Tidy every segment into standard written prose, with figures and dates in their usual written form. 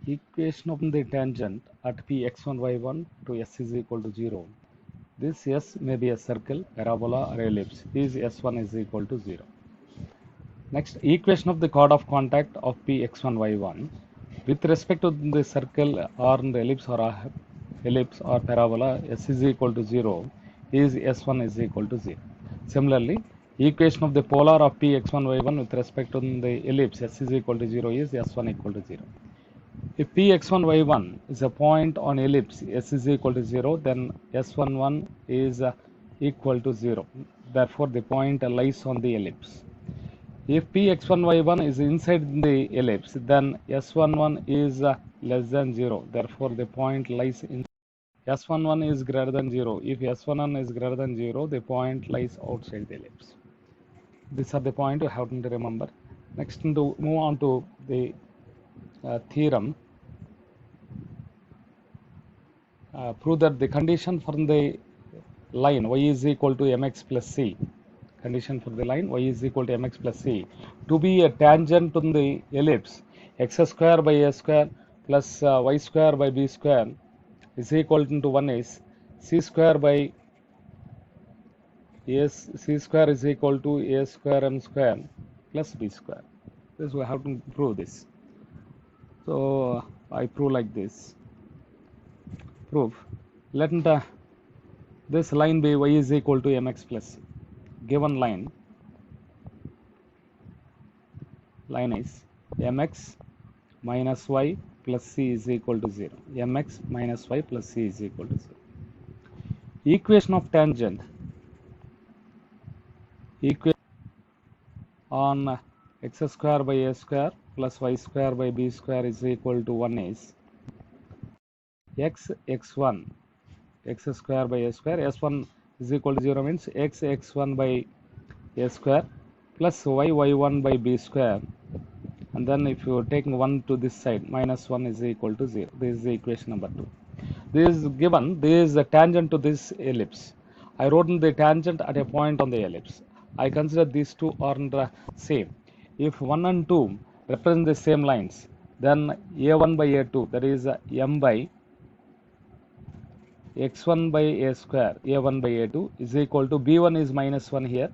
Equation of the tangent at p x1 y1 to s is equal to 0. This s may be a circle, parabola or ellipse. Is s1 is equal to 0. Next, equation of the chord of contact of p x1 y1 with respect to the circle or the ellipse or parabola s is equal to 0 is s1 is equal to 0. Similarly, equation of the polar of p x1 y1 with respect to the ellipse s is equal to 0 is s1 equal to 0. If p x1 y1 is a point on ellipse s is equal to 0, then s11 is equal to 0. Therefore, the point lies on the ellipse. If p x1 y1 is inside the ellipse, then s11 is less than 0. Therefore, the point lies in s11 is greater than 0. If s11 is greater than 0, the point lies outside the ellipse. These are the points you have to remember. Next, to move on to the theorem. Prove that the condition for the line y is equal to mx plus c, condition for the line y is equal to mx plus c to be a tangent on the ellipse x square by a square plus y square by b square is equal to 1 is c square by c square is equal to a square m square plus b square. This we have to prove this. So I prove like this. Proof. Let this line be y is equal to mx plus c. Given line is mx minus y plus c is equal to 0. Mx minus y plus c is equal to 0. Equation of tangent on x square by a square plus y square by b square is equal to 1 is x1 x square by a square, s1 is equal to 0 means x1 by a square plus y1 by b square, and then if you take 1 to this side, minus 1 is equal to 0. This is the equation number 2. This is given, this is the tangent to this ellipse. I wrote in the tangent at a point on the ellipse. I consider these two are the same. If 1 and 2 represent the same lines, then a1 by a2, that is m by x1 by a square, a1 by a2 is equal to b1 is minus 1 here,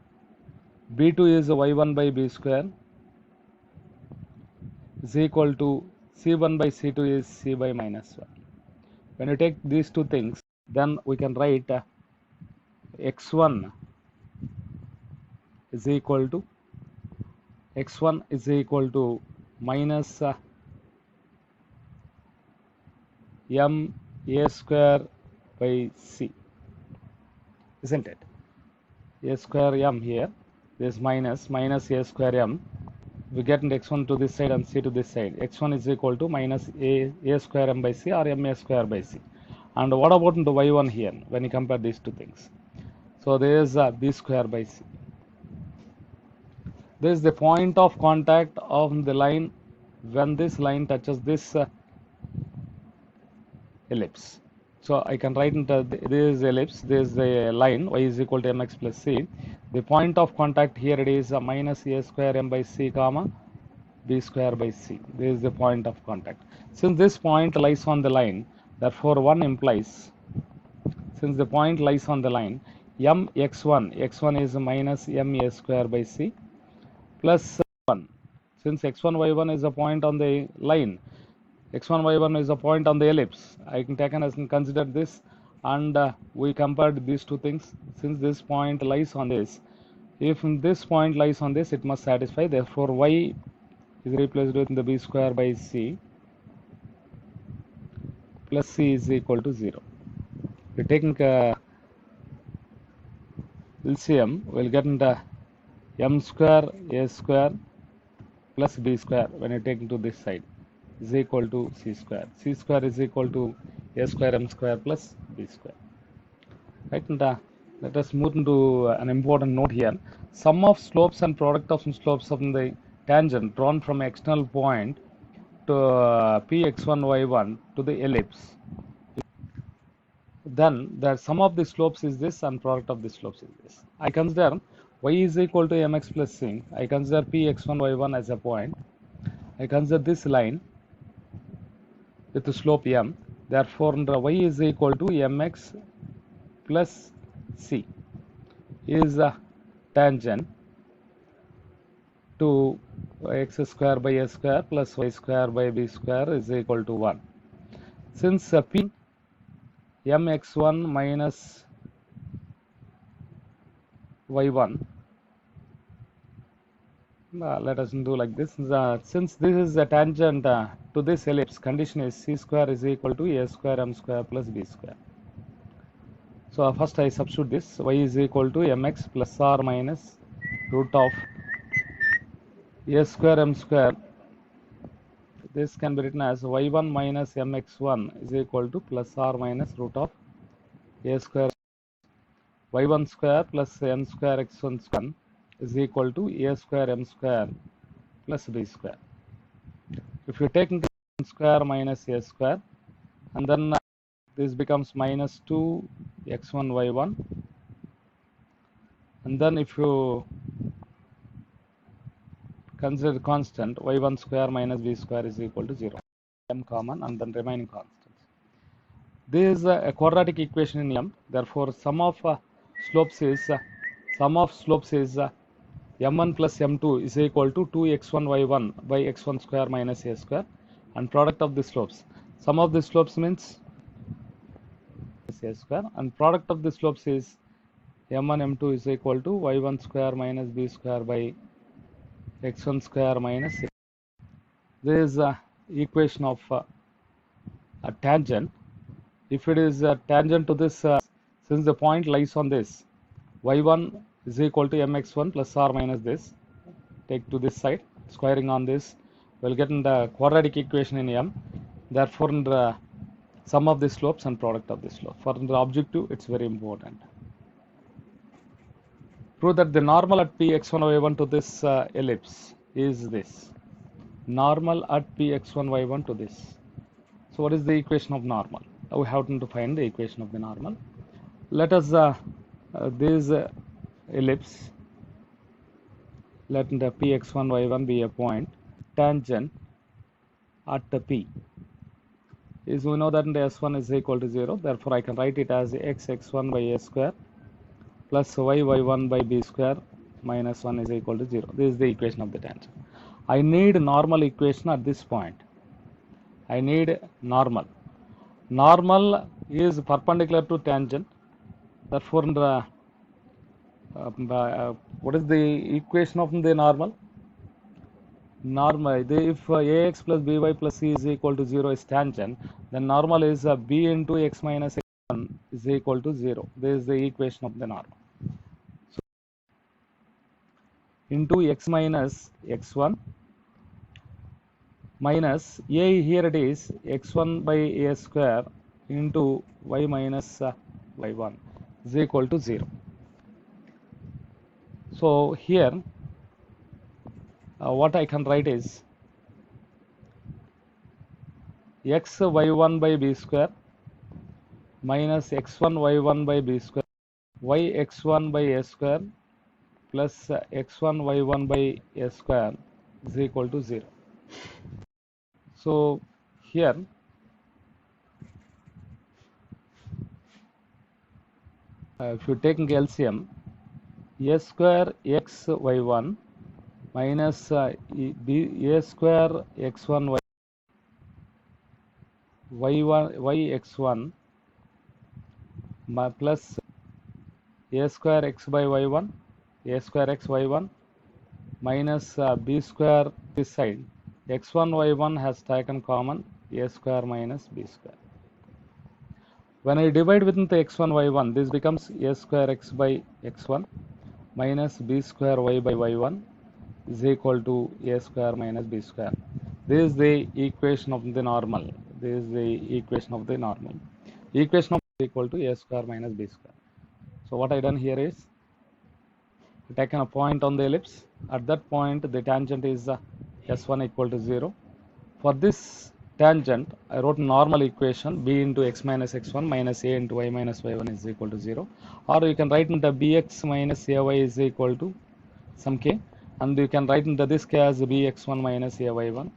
b2 is y1 by b square is equal to c1 by c2 is c by minus 1. When you take these two things, then we can write x1 is equal to minus m a square by c, isn't it? A square m here, this minus a square m. We get x1 to this side and c to this side. x1 is equal to minus a square m by c or m a square by c. And what about the y1 here when you compare these two things? So there is b square by c. This is the point of contact of the line when this line touches this ellipse. So I can write into this ellipse, this is the line y is equal to mx plus c. The point of contact here it is minus a square m by c comma b square by c. This is the point of contact. Since this point lies on the line, therefore 1 implies, since the point lies on the line, m x1 is minus m a square by c plus 1. Since x1 y1 is a point on the line, x1 y1 is a point on the ellipse, I can take as consider this, and we compared these two things. Since this point lies on this, if this point lies on this, it must satisfy. Therefore y is replaced with the b square by c plus c is equal to 0. We taking LCM, we'll get into m square a square plus b square when you take into this side is equal to c square. C square is equal to a square m square plus b square. Right, and let us move into an important note here. Sum of slopes and product of slopes of the tangent drawn from external point to p x1 y1 to the ellipse. Then the sum of the slopes is this and product of the slopes is this. I consider y is equal to mx plus c. I consider p x1 y1 as a point. I consider this line with the slope m. Therefore, y is equal to mx plus c is a tangent to x square by a square plus y square by b square is equal to 1. Since p mx1 minus y1, let us do like this. Since this is a tangent to this ellipse, condition is c square is equal to a square m square plus b square. So first I substitute this. Y is equal to mx plus r minus root of a square m square. This can be written as y1 minus mx1 is equal to plus r minus root of a square y1 square plus m square x1 square is equal to a square m square plus b square. If you take into m square minus a square, and then this becomes minus 2 x1 y1, and then if you consider constant y1 square minus b square is equal to 0, m common and then remaining constants. This is a quadratic equation in m. Therefore, sum of slopes is m1 plus m2 is equal to 2x1 y1 by x1 square minus a square, and product of the slopes. Sum of the slopes means a square, and product of the slopes is m1 m2 is equal to y1 square minus b square by x1 square minus a. This is a equation of a tangent. If it is a tangent to this, since the point lies on this, y1 is equal to mx1 plus r minus this, take to this side, squaring on this, we'll get in the quadratic equation in m. Therefore, in the sum of the slopes and product of the slope. For the objective, it's very important. Prove that the normal at p x1 y1 to this ellipse is this. Normal at p x1 y1 to this. So what is the equation of normal? We have to find the equation of the normal. Let us this ellipse, let the p x1 y1 be a point tangent at the p. Is we know that the s1 is equal to 0. Therefore, I can write it as x x1 by a square plus y y1 by b square minus 1 is equal to 0. This is the equation of the tangent. I need normal equation at this point. I need normal. Normal is perpendicular to tangent. Therefore, what is the equation of the normal? Normal, if ax plus by plus c is equal to 0 is tangent, then normal is b into x minus x1 is equal to 0. This is the equation of the normal. So, into x minus x1 minus a, here it is x1 by a square into y minus y1 is equal to 0. So here what I can write is x y1 by b square minus x1 y1 by b square y x1 by a square plus x1 y1 by a square is equal to 0. So here if you take LCM, a square x y1 minus a square x1 y x1 plus a square x by y1, a square x y1 minus b square this side, x1 y1 has taken common a square minus b square. When I divide within the x1 y1, this becomes a square x by x1 minus b square y by y1 is equal to a square minus b square. This is the equation of the normal. This is the equation of the normal. Equation of equal to a square minus b square. So what I done here is taken a point on the ellipse. At that point, the tangent is s1 equal to 0. For this tangent, I wrote normal equation b into x minus x1 minus a into y minus y1 is equal to 0. Or you can write into bx minus ay is equal to some k. And you can write into this k as bx1 minus ay1.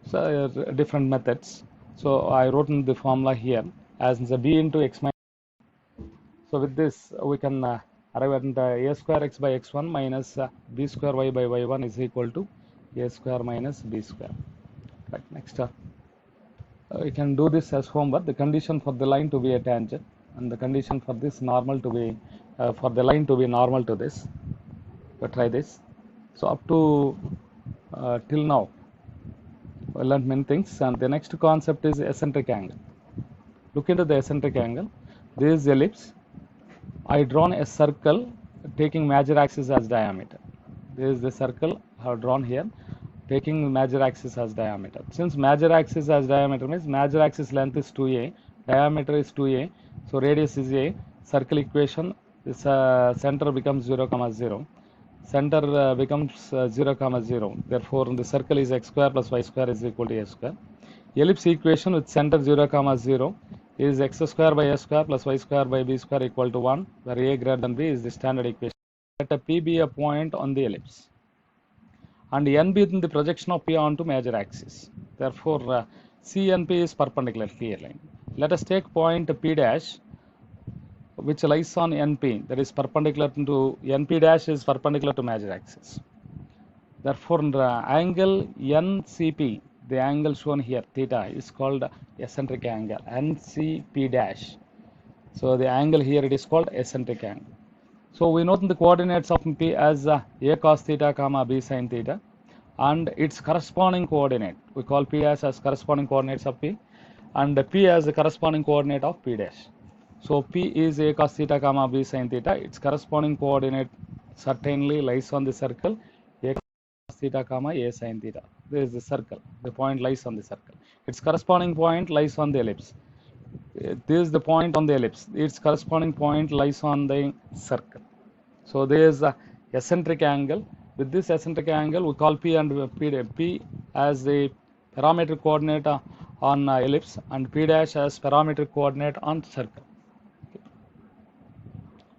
So different methods. So I wrote in the formula here as the b into x minus. So with this we can arrive at a square x by x1 minus b square y by y1 is equal to a square minus b square. Right. Next, we can do this as homework. The condition for the line to be a tangent and the condition for this normal to be for the line to be normal to this. But try this. So up to till now we learned many things, and the next concept is eccentric angle. Look into the eccentric angle. This is ellipse. I drawn a circle taking major axis as diameter. This is the circle I have drawn here taking major axis as diameter. Since major axis as diameter means major axis length is 2a, diameter is 2a, so radius is a, circle equation, this center becomes 0, 0. Center becomes 0, 0. Therefore, the circle is x square plus y square is equal to a square. Ellipse equation with center 0, 0 is x square by s square plus y square by b square equal to 1, where a greater than b is the standard equation. Let a p be a point on the ellipse, and n be in the projection of p onto major axis. Therefore, C and P is perpendicular clearly. Let us take point P dash, which lies on NP, that is perpendicular to NP dash is perpendicular to major axis. Therefore, the angle NCP, the angle shown here, theta, is called eccentric angle, NCP dash. So the angle here it is called eccentric angle. So we note the coordinates of P as a cos theta comma b sin theta, and its corresponding coordinate we call P dash as corresponding coordinates of P, and P as the corresponding coordinate of P dash. So P is a cos theta comma b sin theta. Its corresponding coordinate certainly lies on the circle a cos theta comma a sin theta. This is the circle. The point lies on the circle. Its corresponding point lies on the ellipse. This is the point on the ellipse. Its corresponding point lies on the circle. So there is a eccentric angle. With this eccentric angle, we call P and P as the parametric coordinate on ellipse, and P dash as parametric coordinate on circle. Okay.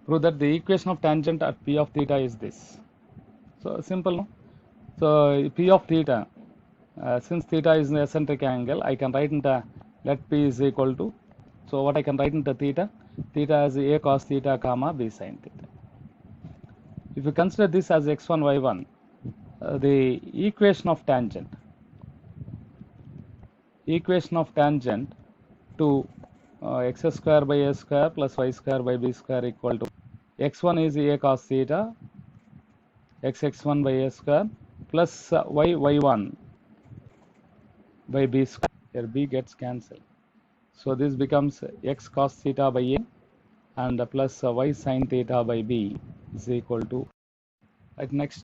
Prove that the equation of tangent at P of theta is this. So simple, no? So P of theta, since theta is an eccentric angle, I can write into let P is equal to. So what I can write into theta? Theta as a cos theta comma b sin theta. If you consider this as x1, y1, the equation of tangent to x square by a square plus y square by b square equal to x1 is a cos theta x1 by a square plus y1 by b square. Here b gets cancelled. So this becomes x cos theta by a and plus y sin theta by b is equal to. Right, next